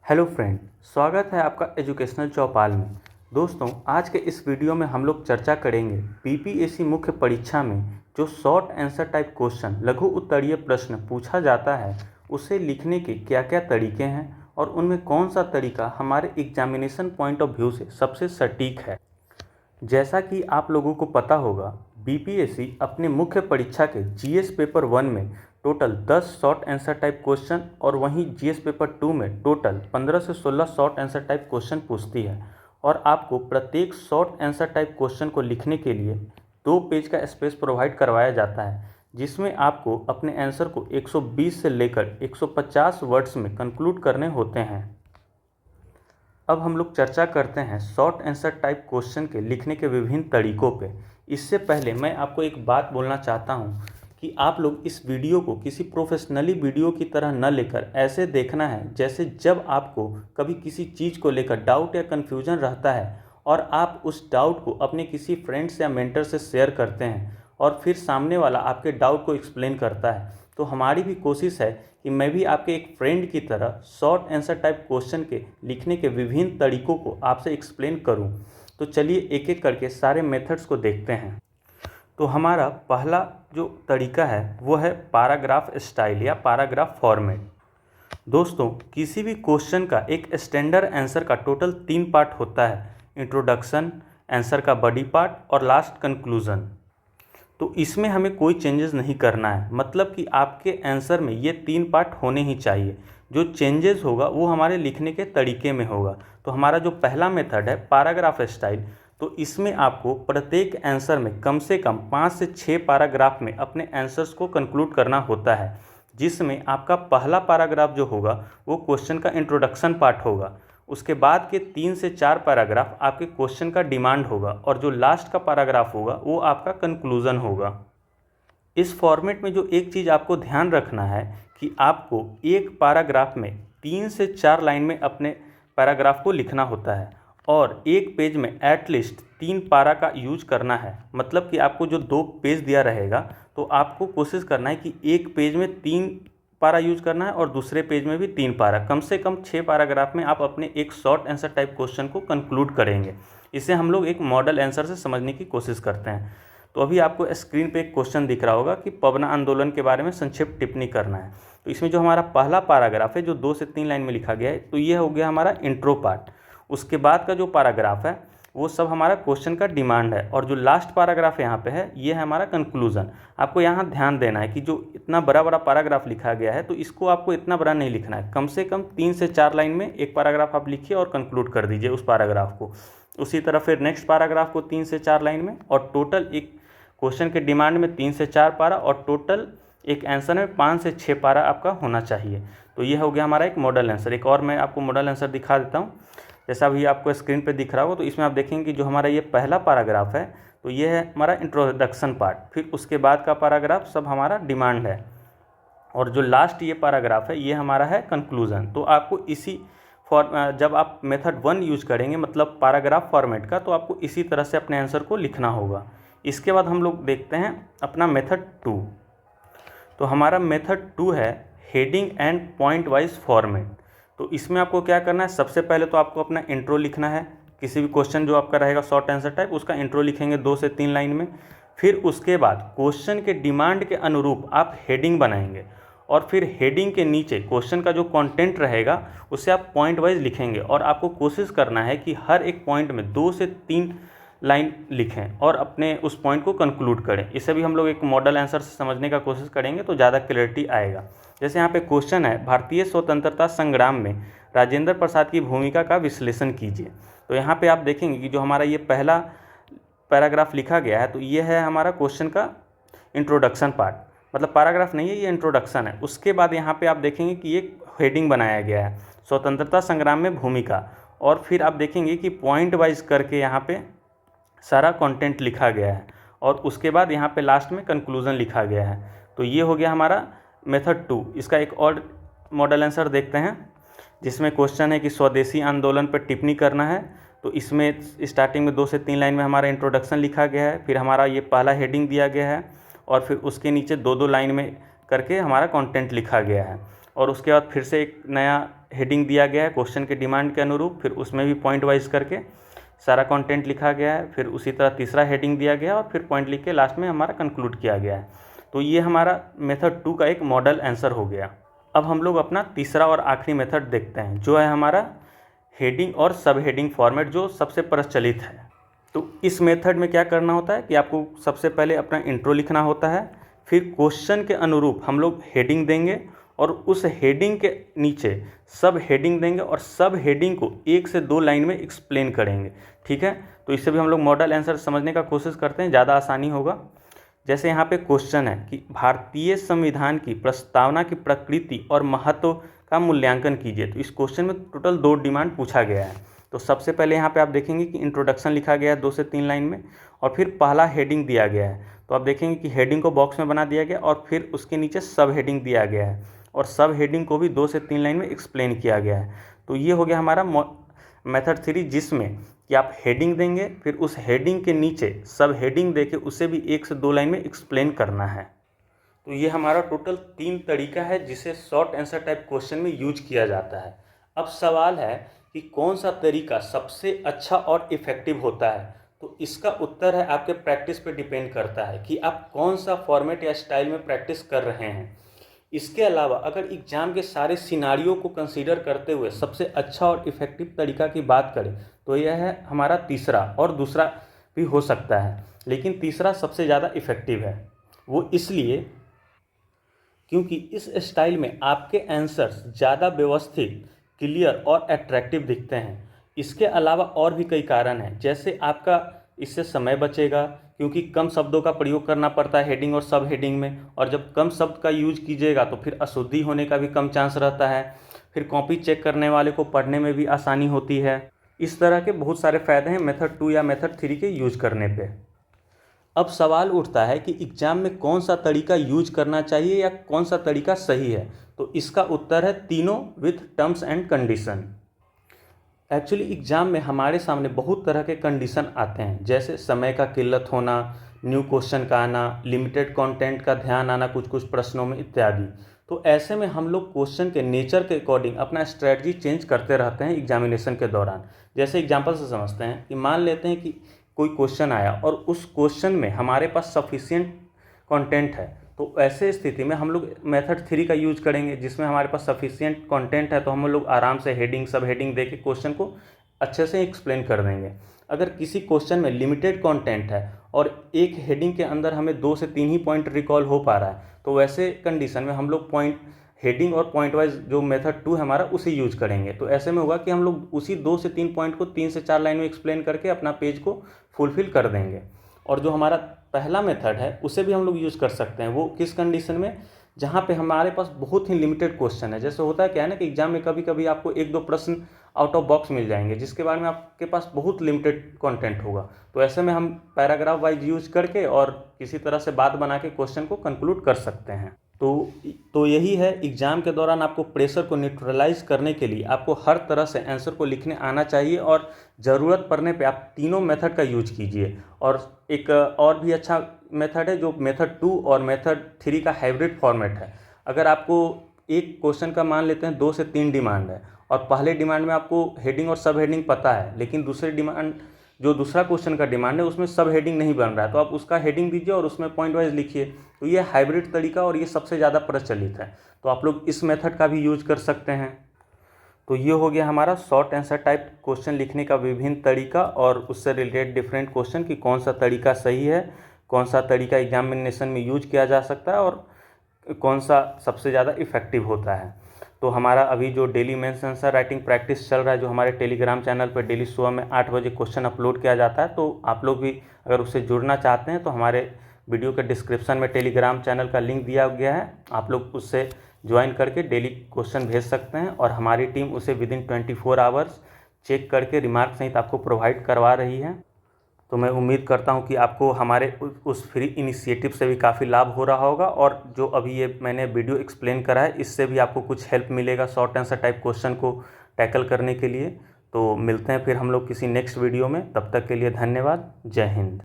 Hello friend, स्वागत है आपका एजुकेशनल चौपाल में। दोस्तों, आज के इस वीडियो में हम लोग चर्चा करेंगे बीपीएससी मुख्य परीक्षा में जो शॉर्ट आंसर टाइप क्वेश्चन लघु उत्तरीय प्रश्न पूछा जाता है उसे लिखने के क्या क्या तरीके हैं और उनमें कौन सा तरीका हमारे एग्जामिनेशन पॉइंट ऑफ व्यू से सबसे सटीक है। जैसा कि आप लोगों को पता होगा, बीपीएससी अपने मुख्य परीक्षा के जीएस पेपर 1 में total 10 short answer type question और वहीं जीएस पेपर 2 में टोटल 15 से 16 शॉर्ट आंसर टाइप क्वेश्चन पूछती है और आपको प्रत्येक शॉर्ट आंसर टाइप क्वेश्चन को लिखने के लिए 2 पेज का स्पेस प्रोवाइड करवाया जाता है, जिसमें आपको अपने आंसर को 120 से लेकर 150 वर्ड्स में कंक्लूड करने होते हैं। अब हम लोग चर्चा करते हैं शॉर्ट आंसर टाइप क्वेश्चन के लिखने के विभिन्न तरीकों पे। इससे पहले मैं आपको एक बात बोलना चाहता हूँ कि आप लोग इस वीडियो को किसी प्रोफेशनली वीडियो की तरह न लेकर ऐसे देखना है जैसे जब आपको कभी किसी चीज़ को लेकर डाउट या कन्फ्यूजन रहता है और आप उस डाउट को अपने किसी फ्रेंड्स या मेंटर से शेयर करते हैं और फिर सामने वाला आपके डाउट को एक्सप्लेन करता है। तो हमारी भी कोशिश है कि मैं भी आपके एक फ्रेंड की तरह शॉर्ट आंसर टाइप क्वेश्चन के लिखने के विभिन्न तरीकों को आपसे एक्सप्लेन करूं। तो चलिए एक एक करके सारे मेथड्स को देखते हैं। तो हमारा पहला जो तरीका है वो है पैराग्राफ स्टाइल या पैराग्राफ फॉर्मेट। दोस्तों, किसी भी क्वेश्चन का एक स्टैंडर्ड आंसर का टोटल 3 पार्ट होता है: इंट्रोडक्शन, आंसर का बॉडी पार्ट और लास्ट कंक्लूजन। तो इसमें हमें कोई चेंजेस नहीं करना है, मतलब कि आपके आंसर में ये 3 पार्ट होने ही चाहिए। जो चेंजेस होगा वो हमारे लिखने के तरीके में होगा। तो हमारा जो पहला मेथड है पैराग्राफ स्टाइल, तो इसमें आपको प्रत्येक आंसर में कम से कम 5 से 6 पैराग्राफ में अपने आंसर्स को कंक्लूड करना होता है, जिसमें आपका पहला पैराग्राफ जो होगा वो क्वेश्चन का इंट्रोडक्शन पार्ट होगा। उसके बाद के 3 से 4 पैराग्राफ आपके क्वेश्चन का डिमांड होगा और जो लास्ट का पैराग्राफ होगा वो आपका कंक्लूजन होगा। इस फॉर्मेट में जो एक चीज़ आपको ध्यान रखना है कि आपको एक पैराग्राफ में 3 से 4 लाइन में अपने पैराग्राफ को लिखना होता है और एक पेज में एटलीस्ट 3 पैरा का यूज करना है। मतलब कि आपको जो 2 पेज दिया रहेगा तो आपको कोशिश करना है कि एक पेज में 3 पैरा यूज करना है और दूसरे पेज में भी 3 पैरा। कम से कम 6 पैराग्राफ में आप अपने एक शॉर्ट आंसर टाइप क्वेश्चन को कंक्लूड करेंगे। इसे हम लोग एक मॉडल आंसर से समझने की कोशिश करते हैं। तो अभी आपको स्क्रीन पे एक क्वेश्चन दिख रहा होगा कि पवना आंदोलन के बारे में संक्षिप्त टिप्पणी करना है। तो इसमें जो हमारा पहला पैराग्राफ है जो 2 से 3 लाइन में लिखा गया है, तो ये हो गया हमारा इंट्रो पार्ट। उसके बाद का जो पैराग्राफ है वो सब हमारा क्वेश्चन का डिमांड है और जो लास्ट पैराग्राफ यहाँ पे है ये है हमारा कंक्लूजन। आपको यहाँ ध्यान देना है कि जो इतना बड़ा बड़ा पैराग्राफ लिखा गया है तो इसको आपको इतना बड़ा नहीं लिखना है। कम से कम 3 से 4 लाइन में एक पैराग्राफ आप लिखिए और कंक्लूड कर दीजिए उस पैराग्राफ को। उसी तरह फिर नेक्स्ट पैराग्राफ को 3 से 4 लाइन में और टोटल एक क्वेश्चन के डिमांड में 3 से 4 पारा और टोटल एक आंसर में 5 से 6 पारा आपका होना चाहिए। तो ये हो गया हमारा एक मॉडल आंसर। एक और मैं आपको मॉडल आंसर दिखा देता हूँ। जैसा भी आपको स्क्रीन पे दिख रहा होगा तो इसमें आप देखेंगे कि जो हमारा ये पहला पैराग्राफ है तो ये है हमारा इंट्रोडक्शन पार्ट, फिर उसके बाद का पैराग्राफ सब हमारा डिमांड है और जो लास्ट ये पैराग्राफ है ये हमारा है कंक्लूजन। तो आपको इसी जब आप मेथड 1 यूज करेंगे मतलब पैराग्राफ फॉर्मेट का, तो आपको इसी तरह से अपने आंसर को लिखना होगा। इसके बाद हम लोग देखते हैं अपना मेथड 2। तो हमारा मेथड 2 है heading and point wise format. तो इसमें आपको क्या करना है, सबसे पहले तो आपको अपना इंट्रो लिखना है। किसी भी क्वेश्चन जो आपका रहेगा शॉर्ट आंसर टाइप उसका इंट्रो लिखेंगे 2 से 3 लाइन में। फिर उसके बाद क्वेश्चन के डिमांड के अनुरूप आप हेडिंग बनाएंगे और फिर हेडिंग के नीचे क्वेश्चन का जो कंटेंट रहेगा उसे आप पॉइंट वाइज लिखेंगे और आपको कोशिश करना है कि हर एक पॉइंट में 2 से 3 लाइन लिखें और अपने उस पॉइंट को कंक्लूड करें। इसे भी हम लोग एक मॉडल आंसर से समझने का कोशिश करेंगे तो ज़्यादा क्लैरिटी आएगा। जैसे यहाँ पे क्वेश्चन है, भारतीय स्वतंत्रता संग्राम में राजेंद्र प्रसाद की भूमिका का विश्लेषण कीजिए। तो यहाँ पे आप देखेंगे कि जो हमारा ये पहला पैराग्राफ लिखा गया है तो ये है हमारा क्वेश्चन का इंट्रोडक्शन पार्ट, मतलब पैराग्राफ नहीं है, ये इंट्रोडक्शन है। उसके बाद यहाँ पे आप देखेंगे कि एक हेडिंग बनाया गया है स्वतंत्रता संग्राम में भूमिका, और फिर आप देखेंगे कि पॉइंट वाइज करके यहाँ पे सारा कंटेंट लिखा गया है और उसके बाद यहाँ पे लास्ट में कंक्लूजन लिखा गया है। तो ये हो गया हमारा मेथड 2। इसका एक और मॉडल आंसर देखते हैं जिसमें क्वेश्चन है कि स्वदेशी आंदोलन पर टिप्पणी करना है। तो इसमें स्टार्टिंग में 2 से 3 लाइन में हमारा इंट्रोडक्शन लिखा गया है, फिर हमारा ये पहला हेडिंग दिया गया है और फिर उसके नीचे 2-2 लाइन में करके हमारा कंटेंट लिखा गया है और उसके बाद फिर से एक नया हेडिंग दिया गया है क्वेश्चन के डिमांड के अनुरूप, फिर उसमें भी पॉइंट वाइज करके सारा कंटेंट लिखा गया है, फिर उसी तरह तीसरा हेडिंग दिया गया और फिर पॉइंट लिख के लास्ट में हमारा कंक्लूड किया गया है। तो ये हमारा मेथड 2 का एक मॉडल आंसर हो गया। अब हम लोग अपना तीसरा और आखिरी मेथड देखते हैं, जो है हमारा हेडिंग और सब हेडिंग फॉर्मेट, जो सबसे प्रचलित है। तो इस मेथड में क्या करना होता है कि आपको सबसे पहले अपना इंट्रो लिखना होता है, फिर क्वेश्चन के अनुरूप हम लोग हेडिंग देंगे और उस हेडिंग के नीचे सब हेडिंग देंगे और सब हेडिंग को 1 से 2 लाइन में एक्सप्लेन करेंगे। ठीक है, तो इससे भी हम लोग मॉडल आंसर समझने का कोशिश करते हैं, ज़्यादा आसानी होगा। जैसे यहाँ पे क्वेश्चन है कि भारतीय संविधान की प्रस्तावना की प्रकृति और महत्व का मूल्यांकन कीजिए। तो इस क्वेश्चन में टोटल 2 डिमांड पूछा गया है। तो सबसे पहले यहाँ पे आप देखेंगे कि इंट्रोडक्शन लिखा गया है 2 से 3 लाइन में, और फिर पहला हेडिंग दिया गया है। तो आप देखेंगे कि हेडिंग को बॉक्स में बना दिया गया और फिर उसके नीचे सब हेडिंग दिया गया है और सब हेडिंग को भी 2 से 3 लाइन में एक्सप्लेन किया गया है। तो ये हो गया हमारा मेथड 3, जिसमें कि आप हेडिंग देंगे, फिर उस हेडिंग के नीचे सब हेडिंग देके उसे भी 1 से 2 लाइन में एक्सप्लेन करना है। तो ये हमारा टोटल 3 तरीका है जिसे शॉर्ट आंसर टाइप क्वेश्चन में यूज किया जाता है। अब सवाल है कि कौन सा तरीका सबसे अच्छा और इफ़ेक्टिव होता है। तो इसका उत्तर है आपके प्रैक्टिस पे डिपेंड करता है कि आप कौन सा फॉर्मेट या स्टाइल में प्रैक्टिस कर रहे हैं। इसके अलावा अगर एग्ज़ाम के सारे सिनारियों को कंसीडर करते हुए सबसे अच्छा और इफ़ेक्टिव तरीका की बात करें तो यह है हमारा तीसरा, और दूसरा भी हो सकता है, लेकिन तीसरा सबसे ज़्यादा इफ़ेक्टिव है। वो इसलिए क्योंकि इस स्टाइल में आपके आंसर्स ज़्यादा व्यवस्थित, क्लियर और अट्रैक्टिव दिखते हैं। इसके अलावा और भी कई कारण हैं, जैसे आपका इससे समय बचेगा क्योंकि कम शब्दों का प्रयोग करना पड़ता है हेडिंग और सब हेडिंग में, और जब कम शब्द का यूज कीजिएगा तो फिर अशुद्धि होने का भी कम चांस रहता है। फिर कॉपी चेक करने वाले को पढ़ने में भी आसानी होती है। इस तरह के बहुत सारे फ़ायदे हैं मेथड 2 या मेथड 3 के यूज करने पे। अब सवाल उठता है कि एग्ज़ाम में कौन सा तरीका यूज करना चाहिए या कौन सा तरीका सही है। तो इसका उत्तर है तीनों with terms and condition. Actually exam में हमारे सामने बहुत तरह के कंडीशन आते हैं, जैसे समय का किल्लत होना, न्यू क्वेश्चन का आना, लिमिटेड कंटेंट का ध्यान आना कुछ कुछ प्रश्नों में इत्यादि। तो ऐसे में हम लोग क्वेश्चन के नेचर के अकॉर्डिंग अपना स्ट्रेटजी चेंज करते रहते हैं एग्जामिनेशन के दौरान। जैसे एग्जाम्पल से समझते हैं कि मान लेते हैं कि कोई क्वेश्चन आया और उस क्वेश्चन में हमारे पास सफिशिएंट कंटेंट है, तो ऐसे स्थिति में हम लोग मेथड 3 का यूज करेंगे, जिसमें हमारे पास सफिशिएंट कंटेंट है। तो हम लोग आराम से हेडिंग सब हेडिंग दे के क्वेश्चन को अच्छे से एक्सप्लेन कर देंगे। अगर किसी क्वेश्चन में लिमिटेड कंटेंट है और एक हेडिंग के अंदर हमें 2 से 3 ही पॉइंट रिकॉल हो पा रहा है, तो वैसे कंडीशन में हम लोग पॉइंट हेडिंग और पॉइंट वाइज जो मेथड 2 है हमारा उसे यूज करेंगे। तो ऐसे में होगा कि हम लोग उसी 2 से 3 पॉइंट को 3 से 4 लाइन में एक्सप्लेन करके अपना पेज को फुलफिल कर देंगे। और जो हमारा पहला मेथड है उसे भी हम लोग यूज़ कर सकते हैं। वो किस कंडीशन में, जहाँ पे हमारे पास बहुत ही लिमिटेड क्वेश्चन है। जैसे होता है क्या है ना कि एग्जाम में कभी कभी आपको 1-2 प्रश्न आउट ऑफ बॉक्स मिल जाएंगे जिसके बारे में आपके पास बहुत लिमिटेड कंटेंट होगा। तो ऐसे में हम पैराग्राफ वाइज यूज करके और किसी तरह से बात बना के क्वेश्चन को कंक्लूड कर सकते हैं। तो यही है, एग्ज़ाम के दौरान आपको प्रेशर को न्यूट्रलाइज करने के लिए आपको हर तरह से आंसर को लिखने आना चाहिए और ज़रूरत पड़ने पे आप तीनों मेथड का यूज कीजिए। और एक और भी अच्छा मेथड है जो मेथड 2 और मेथड 3 का हाइब्रिड फॉर्मेट है। अगर आपको एक क्वेश्चन का मान लेते हैं 2 से 3 डिमांड है और पहले डिमांड में आपको हेडिंग और सब हेडिंग पता है, लेकिन दूसरे डिमांड जो दूसरा क्वेश्चन का डिमांड है उसमें सब हेडिंग नहीं बन रहा है, तो आप उसका हेडिंग दीजिए और उसमें पॉइंट वाइज लिखिए। तो ये हाइब्रिड तरीका और ये सबसे ज़्यादा प्रचलित है, तो आप लोग इस मेथड का भी यूज कर सकते हैं। तो ये हो गया हमारा शॉर्ट आंसर टाइप क्वेश्चन लिखने का विभिन्न तरीका और उससे रिलेटेड डिफरेंट क्वेश्चन कि कौन सा तरीका सही है, कौन सा तरीका एग्जामिनेशन में यूज किया जा सकता है और कौन सा सबसे ज़्यादा इफेक्टिव होता है। तो हमारा अभी जो daily mains answer writing practice चल रहा है, जो हमारे टेलीग्राम चैनल पर डेली सुबह में 8 बजे क्वेश्चन अपलोड किया जाता है, तो आप लोग भी अगर उससे जुड़ना चाहते हैं तो हमारे वीडियो के डिस्क्रिप्शन में टेलीग्राम चैनल का लिंक दिया गया है, आप लोग उससे ज्वाइन करके डेली क्वेश्चन भेज सकते हैं और हमारी टीम उसे विदिन 24 आवर्स चेक करके रिमार्क सहित आपको प्रोवाइड करवा रही है। तो मैं उम्मीद करता हूं कि आपको हमारे उस फ्री इनिशिएटिव से भी काफ़ी लाभ हो रहा होगा और जो अभी ये मैंने वीडियो एक्सप्लेन करा है इससे भी आपको कुछ हेल्प मिलेगा शॉर्ट आंसर टाइप क्वेश्चन को टैकल करने के लिए। तो मिलते हैं फिर हम लोग किसी नेक्स्ट वीडियो में, तब तक के लिए धन्यवाद। जय हिंद।